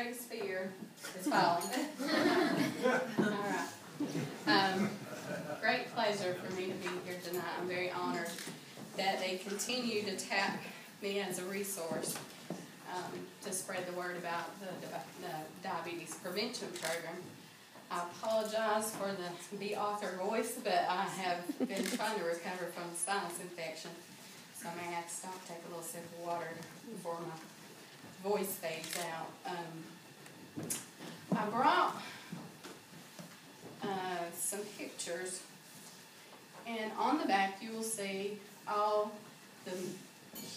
greatest fear is falling. All right. Great pleasure for me to be here tonight. I'm very honored that they continue to tap me as a resource to spread the word about the diabetes prevention program. I apologize for the be-author voice, but I have been trying to recover from sinus infection, so I may have to stop, take a little sip of water before my voice fades out. I brought some pictures, and on the back you will see all the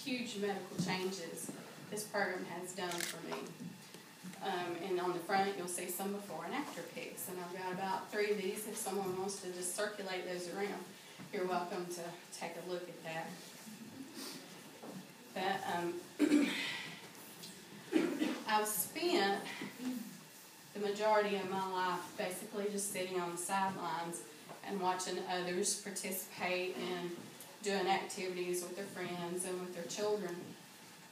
huge medical changes this program has done for me. And on the front you'll see some before and after pics, and I've got about 3 of these. If someone wants to just circulate those around, you're welcome to take a look at that. But I've spent the majority of my life basically just sitting on the sidelines and watching others participate in doing activities with their friends and with their children.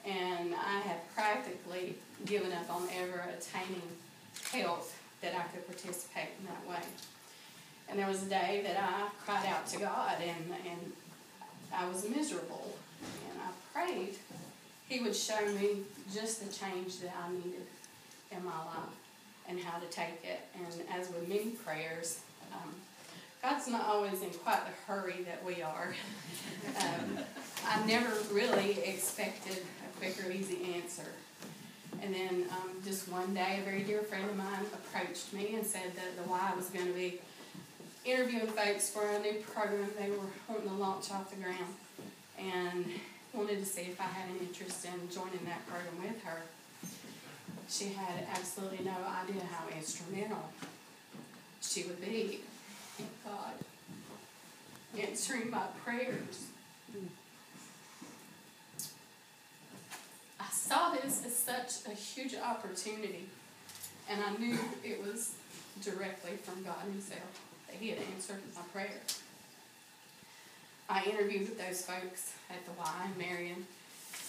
And I have practically given up on ever attaining health that I could participate in that way. And there was a day that I cried out to God, and I was miserable. And I prayed He would show me just the change that I needed in my life and how to take it. And as with many prayers, God's not always in quite the hurry that we are. I never really expected a quick or easy answer. And then just one day, a very dear friend of mine approached me and said that the Y was going to be interviewing folks for a new program they were wanting to launch off the ground, and wanted to see if I had an interest in joining that program with her. She had absolutely no idea how instrumental she would be in God answering my prayers. I saw this as such a huge opportunity, and I knew it was directly from God Himself that He had answered my prayer. I interviewed with those folks at the Y in Marion,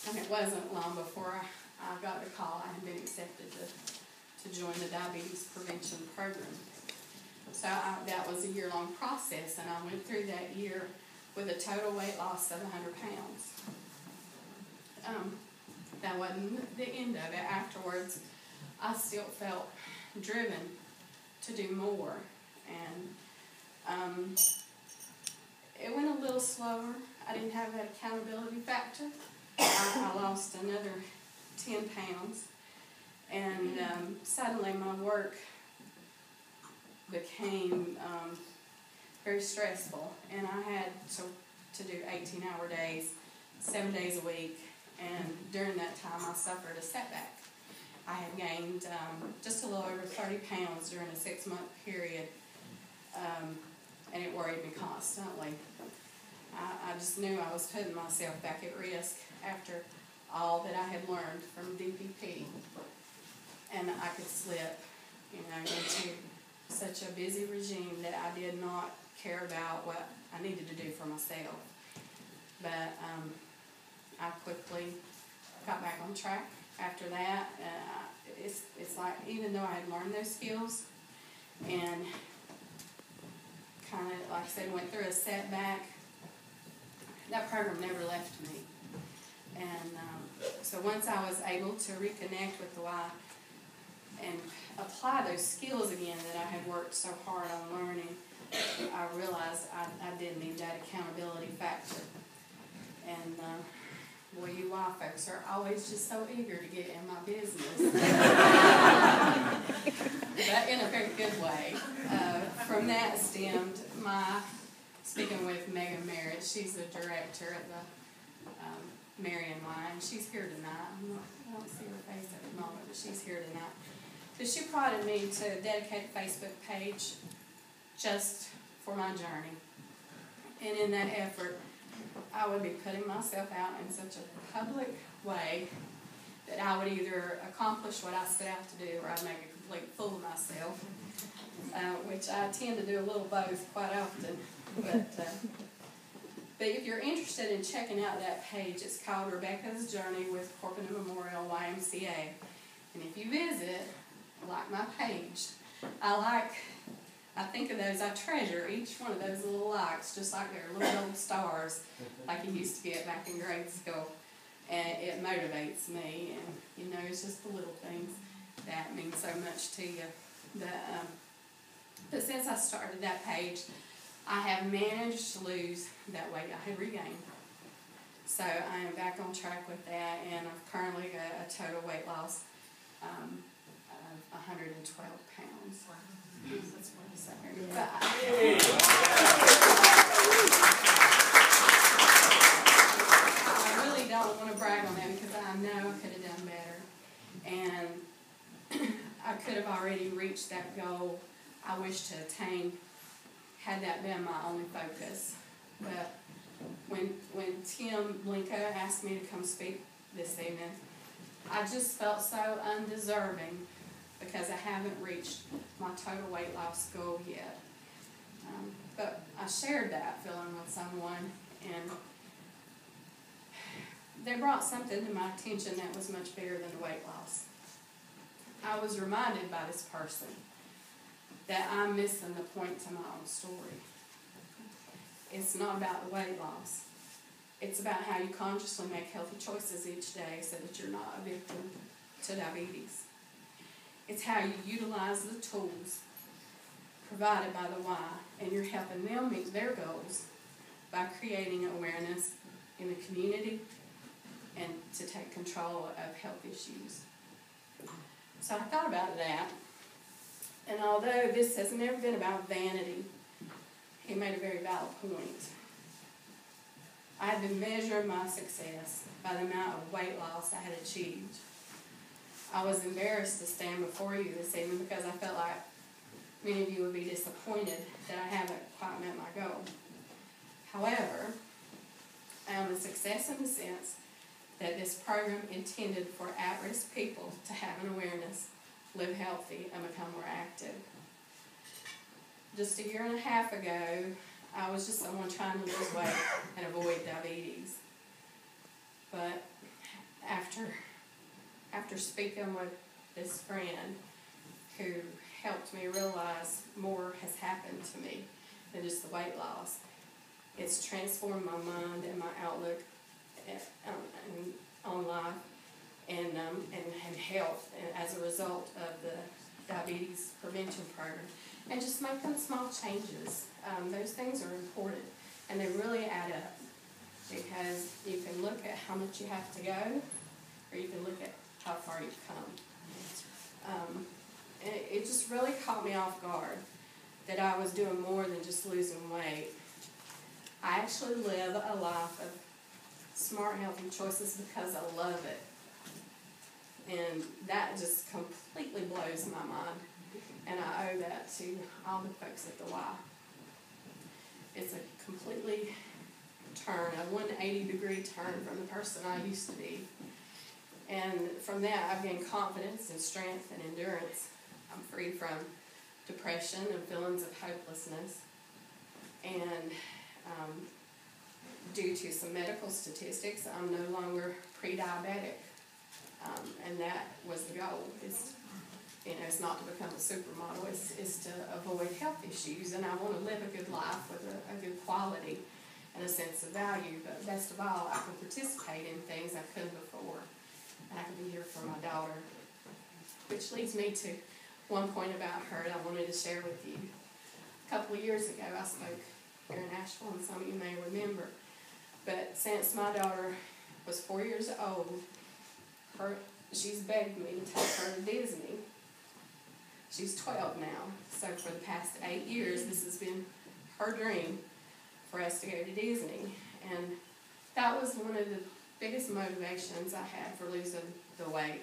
and it wasn't long before I got the call I had been accepted to join the diabetes prevention program. So that was a year-long process, and I went through that year with a total weight loss of 100 pounds. That wasn't the end of it. Afterwards, I still felt driven to do more, and it went a little slower. I didn't have that accountability factor. I lost another 10 pounds, and suddenly my work became very stressful, and I had to do 18-hour days, 7 days a week, and during that time I suffered a setback. I had gained just a little over 30 pounds during a 6-month period, and it worried me constantly. I just knew I was putting myself back at risk after all that I had learned from DPP, and I could slip, into such a busy regime that I did not care about what I needed to do for myself. But I quickly got back on track after that. It's like, even though I had learned those skills and kind of, like I said, went through a setback, that program never left me. And so once I was able to reconnect with the Y and apply those skills again that I had worked so hard on learning, I realized I did need that accountability factor. And boy, you Y folks are always just so eager to get in my business. But in a very good way. From that stemmed speaking with Megan Merritt. She's the director at the Marion Y, and she's here tonight. I don't see her face at the moment, but she's here tonight. So she prodded me to dedicate a Facebook page just for my journey. And in that effort, I would be putting myself out in such a public way that I would either accomplish what I set out to do, or I'd make a complete fool of myself, which I tend to do a little both quite often. But if you're interested in checking out that page, it's called Rebecca's Journey with Corpus Memorial YMCA. And if you visit, like my page, I think of those, I treasure each one of those little likes, just like they're little gold stars, like you used to get back in grade school. And it motivates me, and it's just the little things that mean so much to you. But since I started that page, I have managed to lose that weight I had regained. So I am back on track with that, and I've currently got a total weight loss of 112 pounds. Wow. That's what I say. I really don't want to brag on that because I know I could have done better. And I could have already reached that goal I wish to attain had that been my only focus. But when Tim Blinko asked me to come speak this evening, I just felt so undeserving because I haven't reached my total weight loss goal yet. But I shared that feeling with someone, and they brought something to my attention that was much bigger than the weight loss. I was reminded by this person that I'm missing the point to my own story. It's not about the weight loss. It's about how you consciously make healthy choices each day so that you're not a victim to diabetes. It's how you utilize the tools provided by the Y, and you're helping them meet their goals by creating awareness in the community and to take control of health issues. So I thought about that, and although this has never been about vanity, he made a very valid point. I had been measuring my success by the amount of weight loss I had achieved. I was embarrassed to stand before you this evening because I felt like many of you would be disappointed that I haven't quite met my goal. However, I am a success in the sense that this program intended for at-risk people to have an awareness, live healthy, and become more active. Just a year and a half ago, I was just someone trying to lose weight and avoid diabetes. But after speaking with this friend who helped me realize more has happened to me than just the weight loss, it's transformed my mind and my outlook on life and health as a result of the diabetes prevention program. And just making small changes. Those things are important, and they really add up, because you can look at how much you have to go, or you can look at how far you've come. And it just really caught me off guard that I was doing more than just losing weight. I actually live a life of smart, healthy choices because I love it. And that just completely blows my mind. And I owe that to all the folks at the Y. It's a completely turn, a 180-degree turn from the person I used to be. And from that, I've gained confidence and strength and endurance. I'm free from depression and feelings of hopelessness. And due to some medical statistics, I'm no longer pre-diabetic. And that was the goal. It's not to become a supermodel, it's to avoid health issues, and I want to live a good life with a good quality and a sense of value, but best of all, I can participate in things I couldn't before, and I can be here for my daughter. Which leads me to one point about her that I wanted to share with you. A couple of years ago, I spoke here in Asheville, and some of you may remember, but since my daughter was 4 years old, she's begged me to take her to Disney. She's 12 now, so for the past 8 years, this has been her dream for us to go to Disney. And that was one of the biggest motivations I had for losing the weight,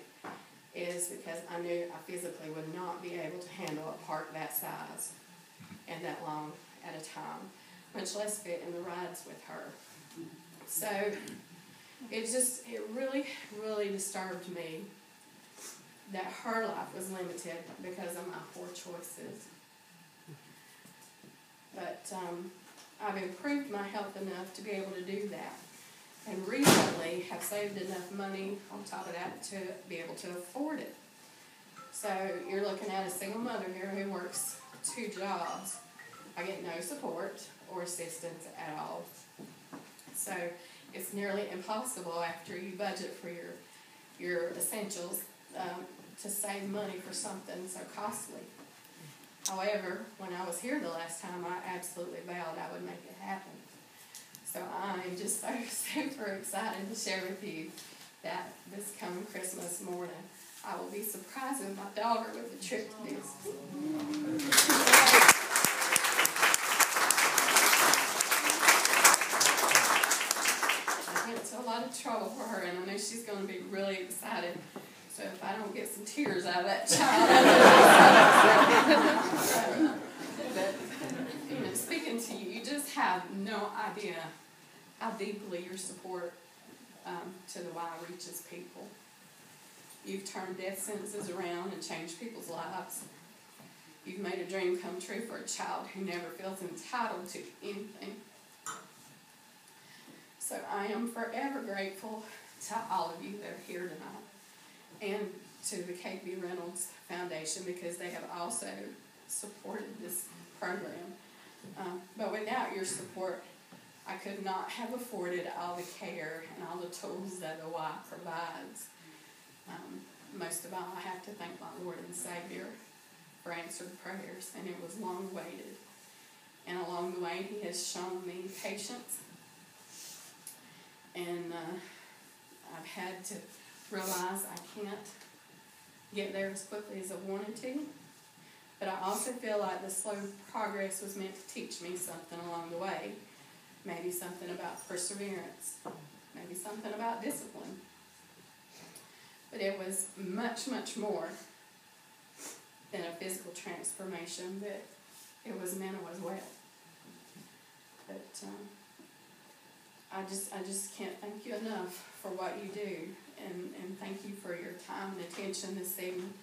is because I knew I physically would not be able to handle a park that size and that long at a time, much less fit in the rides with her. So it really, really disturbed me that her life was limited because of my poor choices. But I've improved my health enough to be able to do that. And recently have saved enough money on top of that to be able to afford it. So you're looking at a single mother here who works 2 jobs. I get no support or assistance at all. So it's nearly impossible after you budget for your essentials to save money for something so costly. However, when I was here the last time, I absolutely vowed I would make it happen. So I am just so super excited to share with you that this coming Christmas morning, I will be surprising my daughter with a trip to Disney. I went to a lot of trouble for her, and I know she's going to be really excited. So if I don't get some tears out of that child, but speaking to you, you just have no idea how deeply your support to the Y reaches people. You've turned death sentences around and changed people's lives. You've made a dream come true for a child who never feels entitled to anything. So I am forever grateful to all of you that are here tonight, and to the KB Reynolds Foundation, because they have also supported this program. But without your support, I could not have afforded all the care and all the tools that the Y provides. Most of all, I have to thank my Lord and Savior for answered prayers, and it was long awaited. And along the way, He has shown me patience, and I've had to realize I can't get there as quickly as I wanted to, but I also feel like the slow progress was meant to teach me something along the way. Maybe something about perseverance, maybe something about discipline. But it was much, much more than a physical transformation, that it was mental as well. But I just can't thank you enough for what you do, and thank you for your time and attention this evening.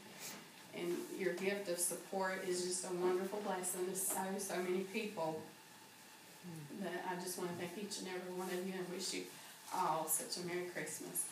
And your gift of support is just a wonderful blessing to so many people. That I just want to thank each and every one of you, and wish you all such a Merry Christmas.